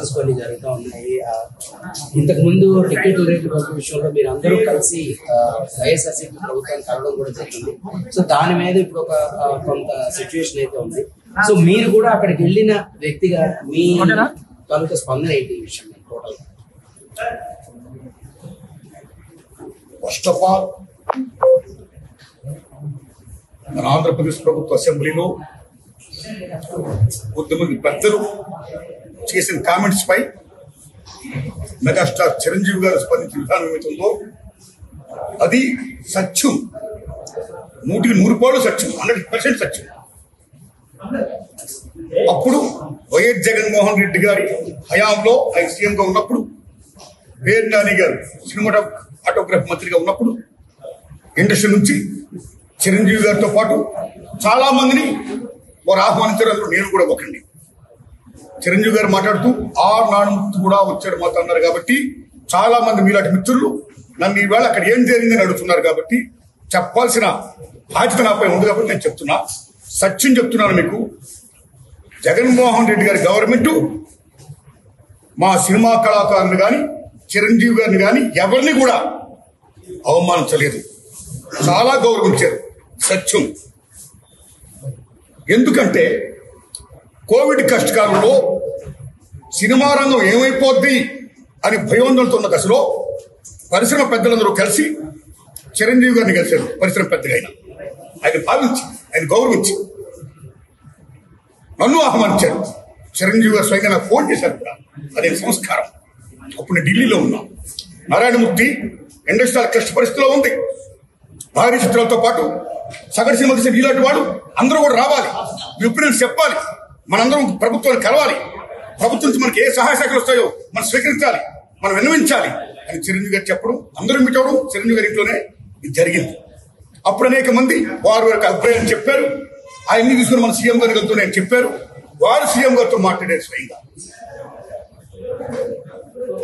Demands కొన్ని జరుగుతూ ఉన్నాయి. ఇంతకు ముందు టికెట్ రేట్ విషయంలో మీరు అందరూ కలిసి వైఎస్ఆర్సీపీ ప్రభుత్వాన్ని కలవడం కూడా జరిగింది. సో దాని మీద ఇప్పుడు ఒక కొంత సిచ్యువేషన్ అయితే ఉంది. సో మీరు కూడా అక్కడికి వెళ్ళిన వ్యక్తిగా మీ తాలూకా స్పందన ఏంటి ఈ విషయం టోటల్? ఫస్ట్ ఆఫ్ ఆల్ మన ఆంధ్రప్రదేశ్ ప్రభుత్వ అసెంబ్లీలో కొంతమంది పెద్దలు చేసిన కామెంట్స్ పై మెగాస్టార్ చిరంజీవి గారు స్పందించిన విధానం ఏమవుతుందో అది సత్యం, 100% సత్యం, 100% సత్యం. అప్పుడు వైఎస్ జగన్మోహన్ రెడ్డి గారి హయాంలో ఆయన సీఎంగా ఉన్నప్పుడు, పేరు నాని గారు సినిమాటోగ్రఫీ మంత్రిగా ఉన్నప్పుడు ఇండస్ట్రీ నుంచి చిరంజీవి గారితో పాటు చాలా మందిని వారు ఆహ్వానించారు. అందులో నేను కూడా ఒకండి. చిరంజీవి గారు మాట్లాడుతూ నానుమూర్తి కూడా వచ్చాడు మాతో అన్నారు. కాబట్టి చాలా మంది మీలాంటి మిత్రులు నన్ను ఈవేళ అక్కడ ఏం జరిగిందని అడుగుతున్నారు. కాబట్టి చెప్పాల్సిన బాధ్యత నాపై ఉంది. కాబట్టి నేను చెప్తున్నా, సత్యం చెప్తున్నాను మీకు. జగన్మోహన్ రెడ్డి గారి గవర్నమెంట్ మా సినిమా కళాకారులు కానీ చిరంజీవి గారిని కానీ ఎవరిని కూడా అవమానించలేదు, చాలా గౌరవించారు. సత్యం. ఎందుకంటే కోవిడ్ కష్టకాలంలో సినిమా రంగం ఏమైపోద్ది అని భయోందనతో ఉన్న దశలో పరిశ్రమ పెద్దలందరూ కలిసి చిరంజీవి గారిని కలిశారు. పరిశ్రమ పెద్దగా ఆయన భావించి, ఆయన గౌరవించి నన్ను ఆహ్వానించారు. చిరంజీవి గారు స్వయంగా నాకు ఫోన్ చేశారు కూడా. అదే సంస్కారం. అప్పుడు నేను ఢిల్లీలో ఉన్నా. నారాయణమూర్తి ఇండస్ట్రియల్ కష్ట పరిస్థితిలో ఉంది. భారీ చిత్రాలతో పాటు సగటు సినిమా తీసిన ఇలాంటి వాడు అందరూ కూడా రావాలి, మీ ఒపీనియన్స్ చెప్పాలి, మనందరం ప్రభుత్వాన్ని కలవాలి, ప్రభుత్వం నుంచి మనకి ఏ సహాయ శాఖలు వస్తాయో మనం స్వీకరించాలి, మనం విన్నవించాలి అని చిరంజీవి గారు చెప్పడం, అందరూ మీట్ అవ్వడం చిరంజీవి గారి ఇంట్లోనే ఇది జరిగింది. అప్పుడు అనేక మంది వారి యొక్క అభిప్రాయాన్ని చెప్పారు. ఆయన్ని తీసుకుని మన సీఎం గారి వెళ్తూ నేను చెప్పారు. వారు సీఎం గారితో మాట్లాడారు స్వయంగా.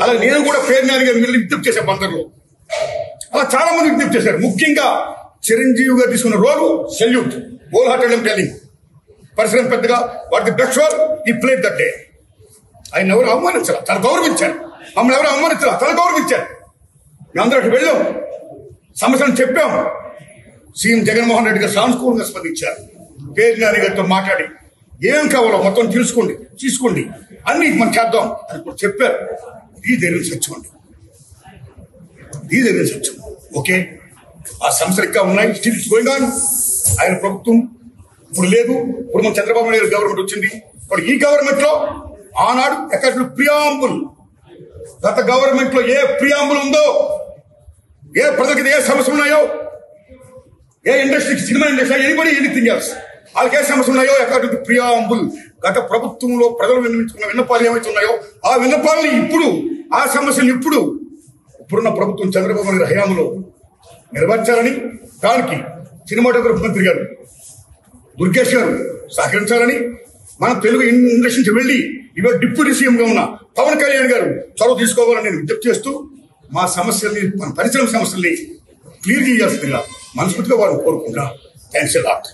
అలా నేను కూడా పేరు నాని గారిని విజ్ఞప్తి చేసే బందర్లో అలా చాలా మంది విజ్ఞప్తి చేశారు. ముఖ్యంగా చిరంజీవి గారు తీసుకున్న రోలు సెల్యూట్, హోల్ హార్టెడ్ టెలింగ్. పరిశ్రమ పెద్దగా వాట్ ది బెస్ట్ రోల్ ఈ ప్లేడ్ దట్ డే. ఆయన ఎవరు అవమానించారు, తను గౌరవించారు. మమ్మల్ని ఎవరు అవమానించారు, తను గౌరవించారు. మేమందరూ అక్కడ వెళ్ళాం, సమస్యలను చెప్పాం. సీఎం జగన్మోహన్ రెడ్డి గారు సానుకూలంగా స్పందించారు. పేరు నాని గారితో మాట్లాడి ఏం కావాలో మొత్తం తీసుకోండి అన్ని మనం చేద్దాం అని కూడా చెప్పారు. ఇది జరిగిన సత్యం అండి, ఇది జరిగిన సత్యం. ఓకే, ఆ సమస్యలు ఇంకా ఉన్నాయి. Still it's going on. ఆయన ప్రభుత్వం ఇప్పుడు లేదు. ఇప్పుడు మన చంద్రబాబు నాయుడు గవర్నమెంట్ వచ్చింది. ఇప్పుడు ఈ గవర్నమెంట్ లో ఆనాడు ఎక్కడ ప్రియాంబుల్, గత గవర్నమెంట్ లో ఏ ప్రియాంబుల్ ఉందో, ఏ ప్రజలకి ఏ సమస్యలు ఉన్నాయో, ఏ ఇండస్ట్రీకి, cinema industry, anybody anything else, వాళ్ళకి ఏ సమస్యలు ఉన్నాయో అకార్డింగ్ టు ప్రియాంబుల్ గత ప్రభుత్వంలో ప్రజలు విన్నవించుకున్న విన్నపాలు ఏమైతే ఉన్నాయో ఆ విన్నపాలని ఇప్పుడు, ఆ సమస్యలు ఇప్పుడున్న ప్రభుత్వం చంద్రబాబు నాయుడు హయాంలో నెరవేర్చాలని, దానికి సినిమాటోగ్రఫీ మంత్రి గారు దుర్గేష్ గారు సహకరించాలని, మన తెలుగు ఇండస్ట్రీ నుంచి వెళ్ళి ఇవాళ డిప్యూటీ సీఎంగా ఉన్న పవన్ కళ్యాణ్ గారు చొరవ తీసుకోవాలని నేను విజ్ఞప్తి చేస్తూ మా సమస్యల్ని, మన పరిశ్రమ సమస్యల్ని క్లియర్ చేయాల్సిందిగా మనస్ఫూర్తిగా వారిని కోరుకుంటున్నా. Thanks a lot.